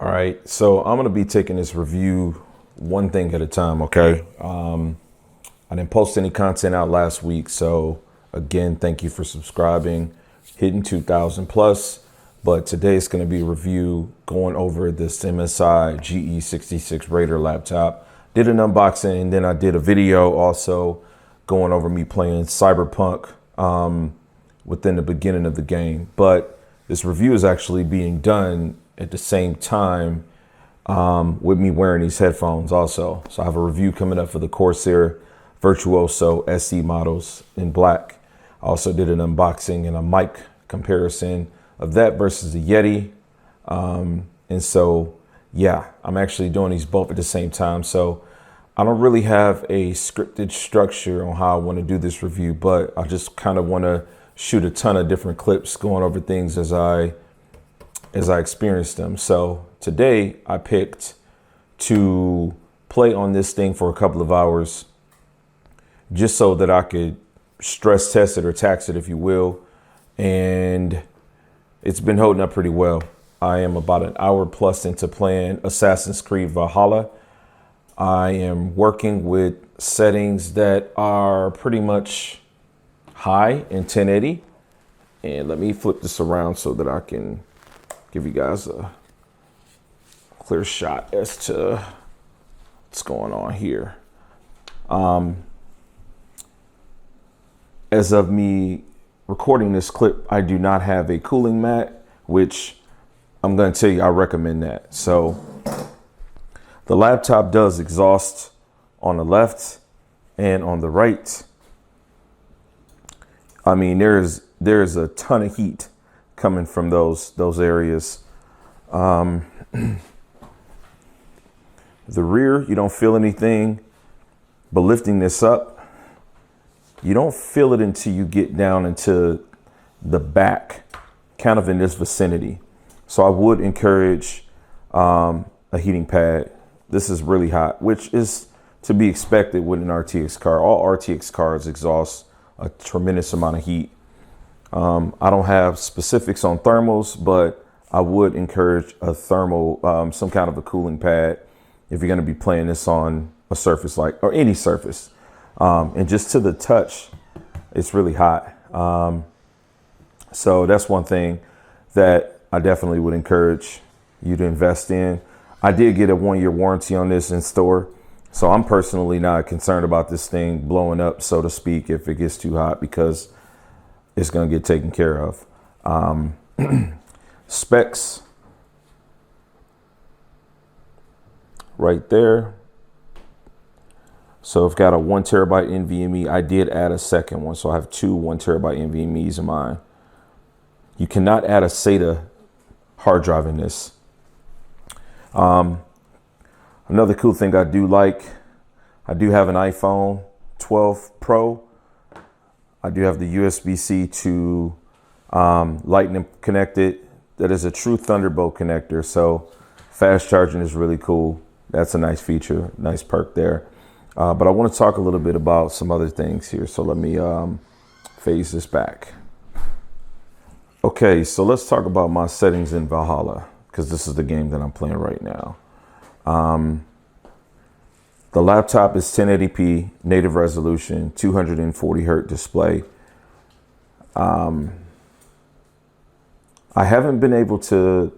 All right, so I'm gonna be taking this review one thing at a time, okay? I didn't post any content out last week, so again, thank you for subscribing, hitting 2,000 plus. But today it's gonna be a review going over this MSI GE66 Raider laptop. Did an unboxing and then I did a video also going over me playing Cyberpunk within the beginning of the game. But this review is actually being done at the same time with me wearing these headphones also. So I have a review coming up for the Corsair Virtuoso SE models in black. I also did an unboxing and a mic comparison of that versus the Yeti. And so, yeah, I'm actually doing these both at the same time. So I don't really have a scripted structure on how I want to do this review, but I just kind of want to shoot a ton of different clips going over things as I experience them. So today I picked to play on this thing for a couple of hours just so that I could stress test it or tax it, if you will. And it's been holding up pretty well. I am about an hour plus into playing Assassin's Creed Valhalla. I am working with settings that are pretty much high in 1080. And let me flip this around so that I can give you guys a clear shot as to what's going on here. As of me recording this clip, I do not have a cooling mat, which I'm going to tell you I recommend that. So the laptop does exhaust on the left and on the right. I mean, there's a ton of heat coming from those areas. The rear, you don't feel anything, but lifting this up, you don't feel it until you get down into the back, kind of in this vicinity. So I would encourage a heating pad. This is really hot, which is to be expected with an RTX card. All RTX cards exhaust a tremendous amount of heat. I don't have specifics on thermals, but I would encourage a thermal, some kind of a cooling pad if you're going to be playing this on a surface or any surface. And just to the touch, it's really hot. So that's one thing that I definitely would encourage you to invest in. I did get a 1-year warranty on this in store, so I'm personally not concerned about this thing blowing up, so to speak, if it gets too hot, because it's going to get taken care of. Specs right there. So I've got a 1 terabyte NVMe. I did add a second one, so I have two 1 terabyte NVMe's in mine. You cannot add a SATA hard drive in this. Another cool thing I do have an iPhone 12 Pro. I do have the USB-C to Lightning connected. That is a true Thunderbolt connector. So fast charging is really cool. That's a nice feature, nice perk there. But I want to talk a little bit about some other things here. So let me phase this back. Okay, so let's talk about my settings in Valhalla, because this is the game that I'm playing right now. The laptop is 1080p, native resolution, 240 hertz display. I haven't been able to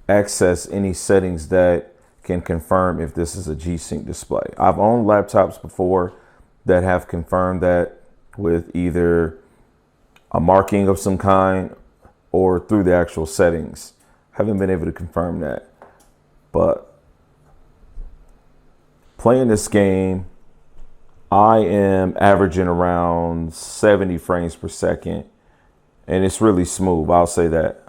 access any settings that can confirm if this is a G-Sync display. I've owned laptops before that have confirmed that with either a marking of some kind or through the actual settings. Haven't been able to confirm that. But playing this game, I am averaging around 70 frames per second, and it's really smooth, I'll say that.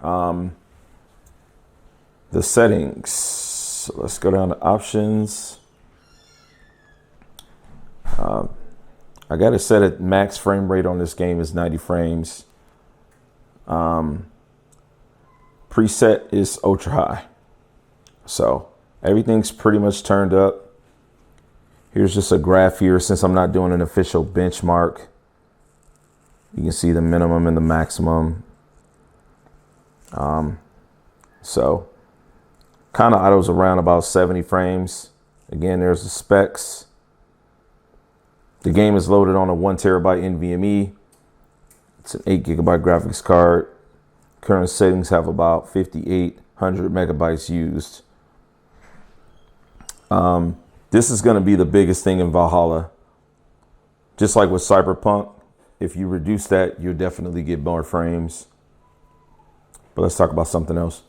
The settings, so let's go down to options. I got it set at max frame rate on this game is 90 frames. Preset is ultra high. So everything's pretty much turned up. Here's just a graph here, since I'm not doing an official benchmark. You can see the minimum and the maximum. So Kind of idles around about 70 frames. Again, there's the specs. The game is loaded on a 1 terabyte NVMe. It's an 8 gigabyte graphics card. Current settings have about 5,800 megabytes used. This is going to be the biggest thing in Valhalla. Just like with Cyberpunk, if you reduce that, you'll definitely get more frames. But let's talk about something else.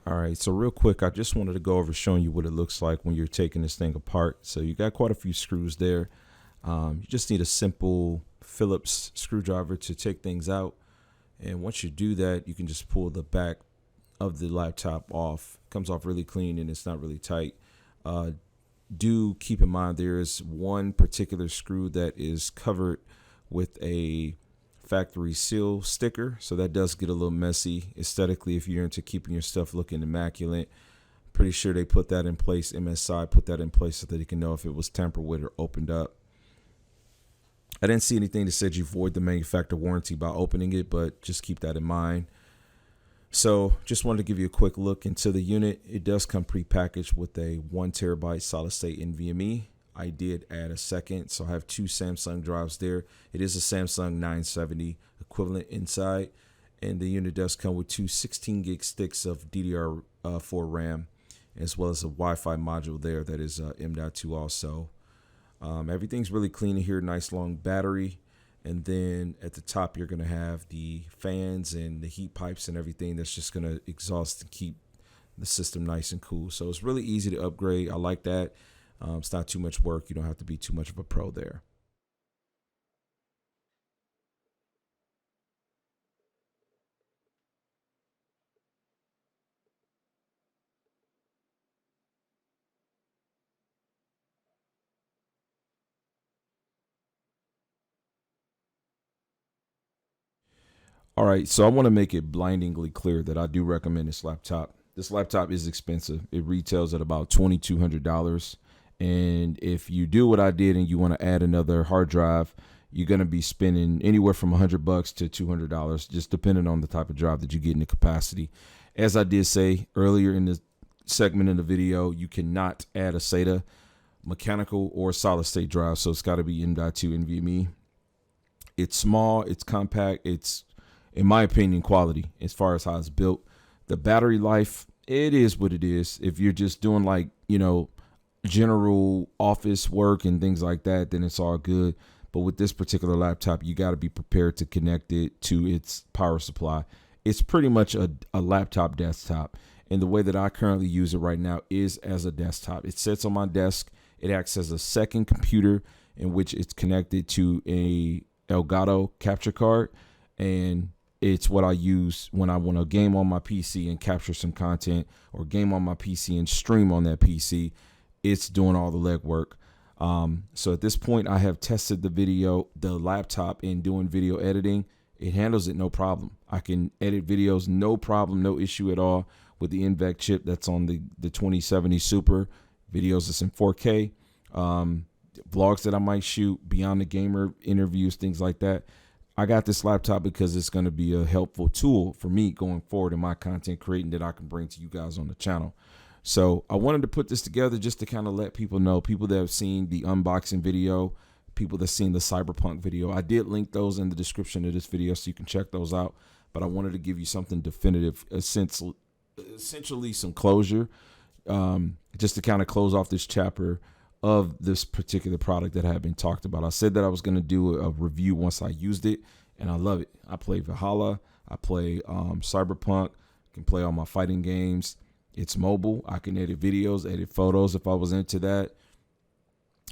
All right, so real quick, I just wanted to go over showing you what it looks like when you're taking this thing apart. So you got quite a few screws there. You just need a simple Phillips screwdriver to take things out. And once you do that, you can just pull the back of the laptop off. It comes off really clean and it's not really tight. Do keep in mind there is one particular screw that is covered with a factory seal sticker, so that does get a little messy aesthetically if you're into keeping your stuff looking immaculate. Pretty sure they put that in place. MSI put that in place so that you can know if it was tampered with or opened up. I didn't see anything that said you void the manufacturer warranty by opening it, but just keep that in mind. So just wanted to give you a quick look into the unit. It does come prepackaged with a 1 terabyte solid state NVMe. I did add a second, so I have 2 Samsung drives there. It is a Samsung 970 equivalent inside, and the unit does come with 2 16 gig sticks of DDR4 RAM, as well as a Wi-Fi module there that is M.2 also. Everything's really clean in here, nice long battery, and then at the top you're going to have the fans and the heat pipes and everything that's just going to exhaust and keep the system nice and cool. So it's really easy to upgrade. I like that. It's not too much work. You don't have to be too much of a pro there. All right, so I want to make it blindingly clear that I do recommend this laptop. This laptop is expensive. It retails at about $2,200. And if you do what I did and you want to add another hard drive, you're going to be spending anywhere from $100 to $200, just depending on the type of drive that you get in the capacity. As I did say earlier in the segment in the video, you cannot add a SATA mechanical or solid state drive, so it's got to be M.2 NVMe. It's small, it's compact, it's, in my opinion, quality as far as how it's built. The battery life, it is what it is. If you're just doing like, general office work and things like that, then it's all good. But with this particular laptop, you got to be prepared to connect it to its power supply. It's pretty much a laptop desktop. And the way that I currently use it right now is as a desktop. It sits on my desk. It acts as a second computer in which it's connected to a Elgato capture card. And it's what I use when I want to game on my PC and capture some content, or game on my PC and stream on that PC. It's doing all the legwork. So at this point, I have tested the laptop in doing video editing. It handles it no problem. I can edit videos, no problem, no issue at all with the NVENC chip that's on the 2070 Super. Videos that's in 4K, vlogs that I might shoot, Beyond the Gamer interviews, things like that. I got this laptop because it's going to be a helpful tool for me going forward in my content creating that I can bring to you guys on the channel. So I wanted to put this together just to kind of let people know, people that have seen the unboxing video, people that seen the Cyberpunk video. I did link those in the description of this video so you can check those out. But I wanted to give you something definitive, essentially some closure, just to kind of close off this chapter of this particular product that had been talked about. I said that I was going to do a review once I used it, and I love it. I play Valhalla. I play Cyberpunk. I can play all my fighting games. It's mobile. I can edit videos, edit photos if I was into that.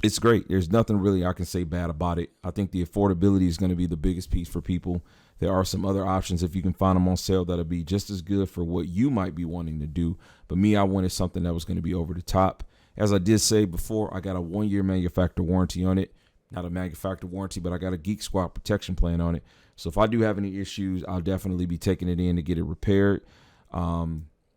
It's great. There's nothing really I can say bad about it. I think the affordability is going to be the biggest piece for people. There are some other options if you can find them on sale that'll be just as good for what you might be wanting to do. But me, I wanted something that was going to be over the top. As I did say before, I got a 1-year manufacturer warranty on it. Not a manufacturer warranty, but I got a Geek Squad protection plan on it. So if I do have any issues, I'll definitely be taking it in to get it repaired.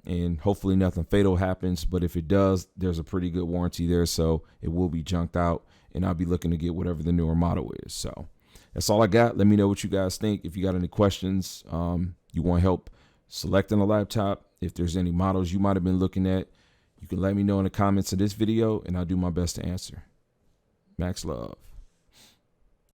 And hopefully nothing fatal happens. But if it does, there's a pretty good warranty there. So it will be junked out, and I'll be looking to get whatever the newer model is. So that's all I got. Let me know what you guys think. If you got any questions, you want help selecting a laptop, If there's any models you might have been looking at, you can let me know in the comments of this video and I'll do my best to answer. Max love.